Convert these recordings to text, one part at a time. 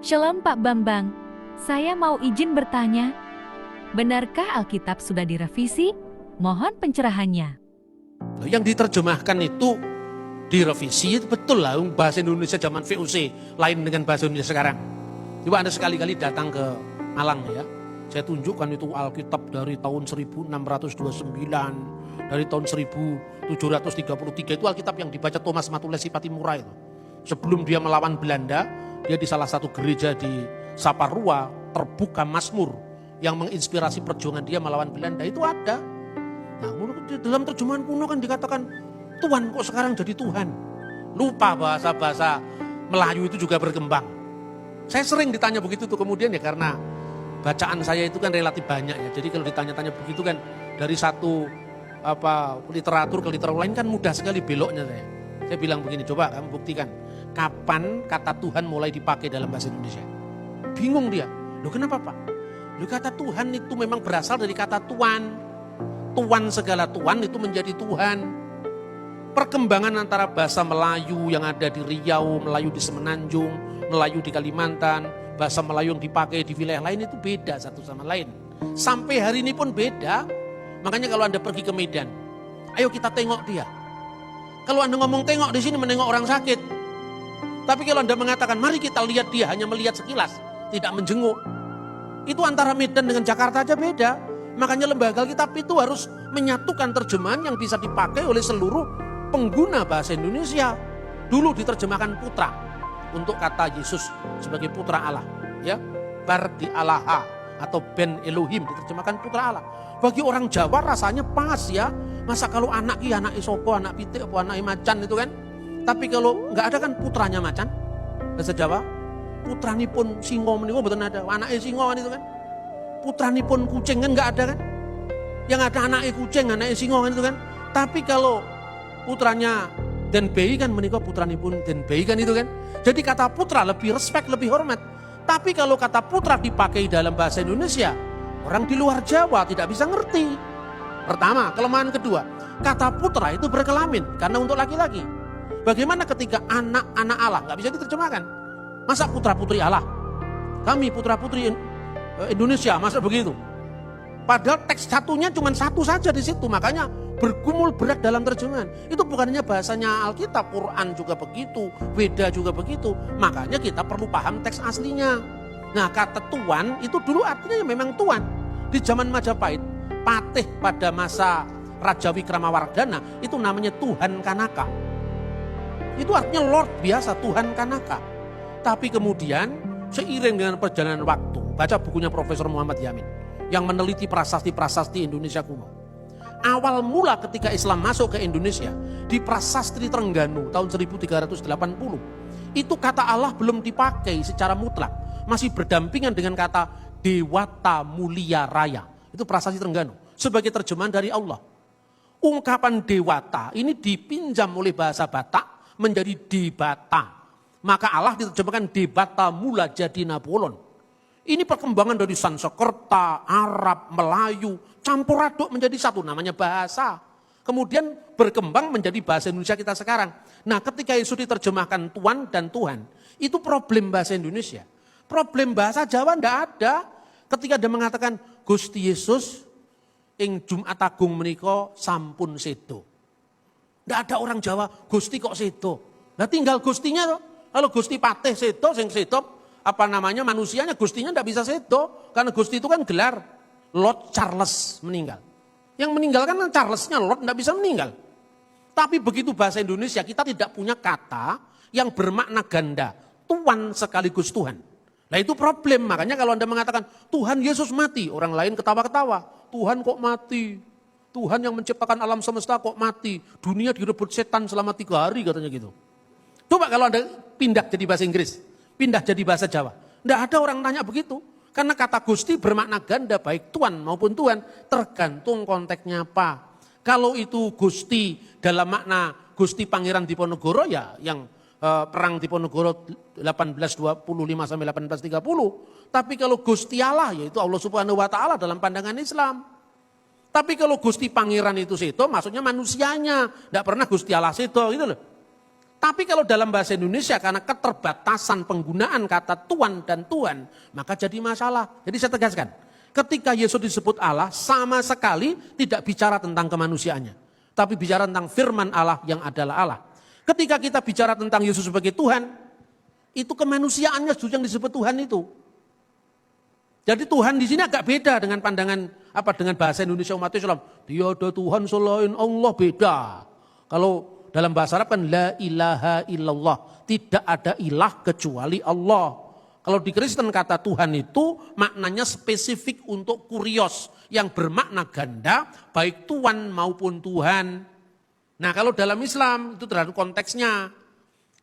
Shalom Pak Bambang, saya mau izin bertanya. Benarkah Alkitab sudah direvisi? Mohon pencerahannya. Yang diterjemahkan itu direvisi, itu betul lah. Bahasa Indonesia zaman VOC lain dengan bahasa Indonesia sekarang. Coba Anda sekali-kali datang ke Malang ya. Saya tunjukkan itu Alkitab dari tahun 1629, dari tahun 1733 itu Alkitab yang dibaca Thomas Matulesi Patimura itu. Sebelum dia melawan Belanda, dia di salah satu gereja di Saparua terbuka Mazmur yang menginspirasi perjuangan dia melawan Belanda itu ada. Nah, dalam terjemahan kuno kan dikatakan Tuhan kok sekarang jadi Tuhan. Lupa bahasa-bahasa Melayu itu juga berkembang. Saya sering ditanya begitu tuh kemudian ya karena bacaan saya itu kan relatif banyak ya. Jadi kalau ditanya-tanya begitu kan dari satu literatur ke literatur lain kan mudah sekali beloknya saya. Saya bilang begini, coba kamu buktikan kapan kata Tuhan mulai dipakai dalam bahasa Indonesia. Bingung dia. Loh kenapa Pak? Loh kata Tuhan itu memang berasal dari kata tuan. Tuan segala tuan itu menjadi Tuhan. Perkembangan antara bahasa Melayu yang ada di Riau, Melayu di Semenanjung, Melayu di Kalimantan, bahasa Melayu yang dipakai di wilayah lain itu beda satu sama lain. Sampai hari ini pun beda. Makanya kalau Anda pergi ke Medan, ayo kita tengok dia. Kalau Anda ngomong tengok di sini menengok orang sakit. Tapi kalau Anda mengatakan mari kita lihat dia, hanya melihat sekilas, tidak menjenguk. Itu antara Medan dengan Jakarta aja beda. Makanya lembaga Alkitab itu harus menyatukan terjemahan yang bisa dipakai oleh seluruh pengguna bahasa Indonesia. Dulu diterjemahkan putra untuk kata Yesus sebagai putra Allah, ya. Bardi Allaha atau Ben Elohim diterjemahkan putra Allah. Bagi orang Jawa rasanya pas ya. Masa kalau anak isopo, anak pitik, anak macan itu kan. Tapi kalau nggak ada kan putranya macan. Bahasa Jawa, putranipun singo menika mboten ada. Anake singo kan itu kan. Putranipun kucing kan nggak ada kan. Yang ada anake kucing, anake singo kan itu kan. Tapi kalau putranya Den Bei kan menika putranipun Den Bei kan itu kan. Jadi kata putra lebih respect, lebih hormat. Tapi kalau kata putra dipakai dalam bahasa Indonesia, orang di luar Jawa tidak bisa ngerti. Pertama, kelemahan kedua, kata putra itu berkelamin karena untuk laki-laki. Bagaimana ketika anak-anak Allah nggak bisa diterjemahkan? Masa putra-putri Allah? Kami putra-putri Indonesia, masa begitu? Padahal teks satunya cuma satu saja di situ, makanya bergumul berat dalam terjemahan. Itu bukannya bahasanya Alkitab, Quran juga begitu, Weda juga begitu. Makanya kita perlu paham teks aslinya. Nah, kata tuan itu dulu artinya memang tuan. Di zaman Majapahit, patih pada masa Raja Wikramawardhana itu namanya Tuhan Kanaka. Itu artinya Lord biasa, Tuhan Kanaka. Tapi kemudian seiring dengan perjalanan waktu, baca bukunya Profesor Muhammad Yamin yang meneliti prasasti-prasasti Indonesia kuno. Awal mula ketika Islam masuk ke Indonesia di Prasasti Trengganu tahun 1380, itu kata Allah belum dipakai secara mutlak, masih berdampingan dengan kata Dewata Mulia Raya. Itu Prasasti Trengganu sebagai terjemahan dari Allah. Ungkapan Dewata ini dipinjam oleh bahasa Batak menjadi Debata. Maka Allah diterjemahkan Debata Mula Jadi Nabolon. Ini perkembangan dari Sanskerta, Arab, Melayu, campur aduk menjadi satu, namanya bahasa. Kemudian berkembang menjadi bahasa Indonesia kita sekarang. Nah, ketika Yesus diterjemahkan Tuan dan Tuhan, itu problem bahasa Indonesia. Problem bahasa Jawa enggak ada. Ketika dia mengatakan Gusti Yesus ing Jumat Agung menika sampun sedo. Enggak ada orang Jawa Gusti kok sedo. Nah tinggal Gustinya loh. Kalau Gusti Patih sedo, sing sedo manusianya, Gustinya enggak bisa sedo. Karena Gusti itu kan gelar. Lord Charles meninggal. Yang meninggal kan Charlesnya, Lord enggak bisa meninggal. Tapi begitu bahasa Indonesia kita tidak punya kata yang bermakna ganda. Tuan sekaligus Tuhan. Nah itu problem, makanya kalau Anda mengatakan Tuhan Yesus mati, orang lain ketawa-ketawa. Tuhan kok mati? Tuhan yang menciptakan alam semesta kok mati? Dunia direbut setan selama 3 hari katanya gitu. Coba kalau Anda pindah jadi bahasa Inggris, pindah jadi bahasa Jawa. Tidak ada orang tanya begitu. Karena kata Gusti bermakna ganda, baik Tuan maupun Tuhan, tergantung konteksnya apa. Kalau itu Gusti dalam makna Gusti Pangeran Diponegoro ya yang perang Diponegoro 1825 sampai 1830. Tapi kalau Gusti Allah yaitu Allah Subhanahu wa taala dalam pandangan Islam. Tapi kalau Gusti Pangeran itu seto maksudnya manusianya, tidak pernah Gusti Allah seto gitu loh. Tapi kalau dalam bahasa Indonesia karena keterbatasan penggunaan kata Tuhan dan Tuhan, maka jadi masalah. Jadi saya tegaskan, ketika Yesus disebut Allah sama sekali tidak bicara tentang kemanusiaannya, tapi bicara tentang firman Allah yang adalah Allah. Ketika kita bicara tentang Yesus sebagai Tuhan, itu kemanusiaannya justru yang disebut Tuhan itu. Jadi Tuhan di sini agak beda dengan pandangan dengan bahasa Indonesia umat Islam. Tiada Tuhan selain Allah, beda. Kalau dalam bahasa Arab kan la ilaha illallah, tidak ada ilah kecuali Allah. Kalau di Kristen kata Tuhan itu maknanya spesifik untuk kurios yang bermakna ganda, baik Tuhan maupun Tuhan. Nah kalau dalam Islam itu tergantung konteksnya.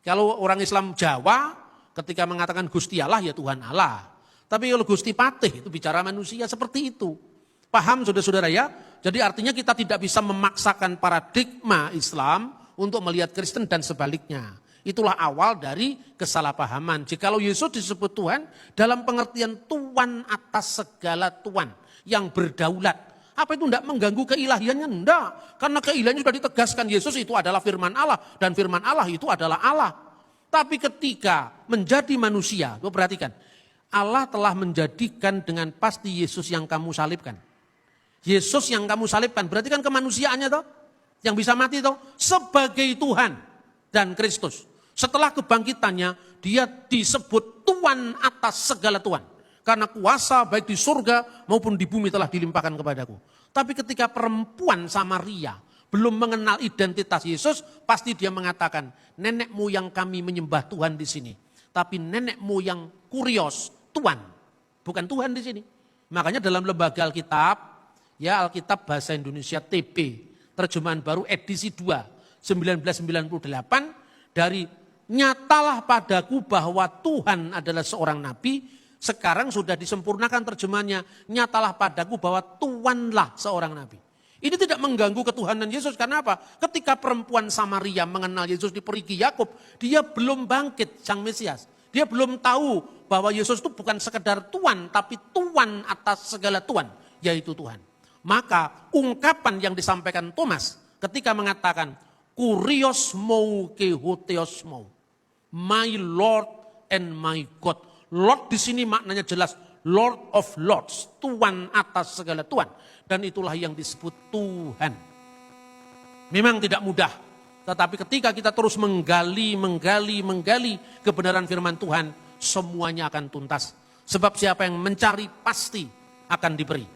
Kalau orang Islam Jawa ketika mengatakan Gusti Allah ya Tuhan Allah. Tapi kalau Gusti Patih itu bicara manusia seperti itu. Paham saudara-saudara ya? Jadi artinya kita tidak bisa memaksakan paradigma Islam untuk melihat Kristen dan sebaliknya. Itulah awal dari kesalahpahaman. Jikalau Yesus disebut Tuhan dalam pengertian Tuhan atas segala Tuhan yang berdaulat. Apa itu tidak mengganggu keilahiannya? Tidak. Karena keilahiannya sudah ditegaskan, Yesus itu adalah firman Allah dan firman Allah itu adalah Allah. Tapi ketika menjadi manusia, perhatikan, Allah telah menjadikan dengan pasti Yesus yang kamu salibkan. Yesus yang kamu salibkan berarti kan kemanusiaannya toh? Yang bisa mati toh sebagai Tuhan dan Kristus. Setelah kebangkitannya dia disebut Tuhan atas segala Tuhan. Karena kuasa baik di surga maupun di bumi telah dilimpahkan kepadaku. Tapi ketika perempuan Samaria belum mengenal identitas Yesus, pasti dia mengatakan, nenek moyang kami menyembah Tuhan di sini. Tapi nenek moyang kurios, Tuhan. Bukan Tuhan di sini. Makanya dalam lembaga Alkitab, ya Alkitab Bahasa Indonesia TP, terjemahan baru edisi 2, 1998, dari nyatalah padaku bahwa Tuhan adalah seorang nabi, sekarang sudah disempurnakan terjemahannya, nyatalah padaku bahwa Tuhanlah seorang nabi. Ini tidak mengganggu ketuhanan Yesus, karena apa? Ketika perempuan Samaria mengenal Yesus di perigi Yakub, dia belum bangkit sang Mesias. Dia belum tahu bahwa Yesus itu bukan sekedar Tuhan, tapi Tuhan atas segala Tuhan, yaitu Tuhan. Maka ungkapan yang disampaikan Thomas ketika mengatakan kurios mou ke hoteos mou, my Lord and my God. Lord di sini maknanya jelas, Lord of Lords, Tuhan atas segala Tuhan, dan itulah yang disebut Tuhan. Memang tidak mudah, tetapi ketika kita terus menggali kebenaran firman Tuhan, semuanya akan tuntas. Sebab siapa yang mencari pasti akan diberi.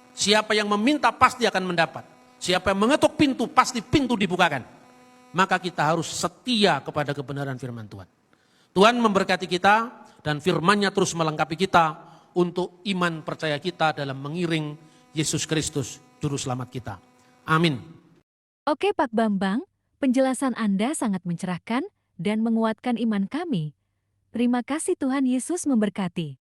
Siapa yang meminta pasti akan mendapat. Siapa yang mengetuk pintu pasti pintu dibukakan. Maka kita harus setia kepada kebenaran firman Tuhan. Tuhan memberkati kita dan firman-Nya terus melengkapi kita untuk iman percaya kita dalam mengiring Yesus Kristus Juru Selamat kita. Amin. Oke Pak Bambang, penjelasan Anda sangat mencerahkan dan menguatkan iman kami. Terima kasih, Tuhan Yesus memberkati.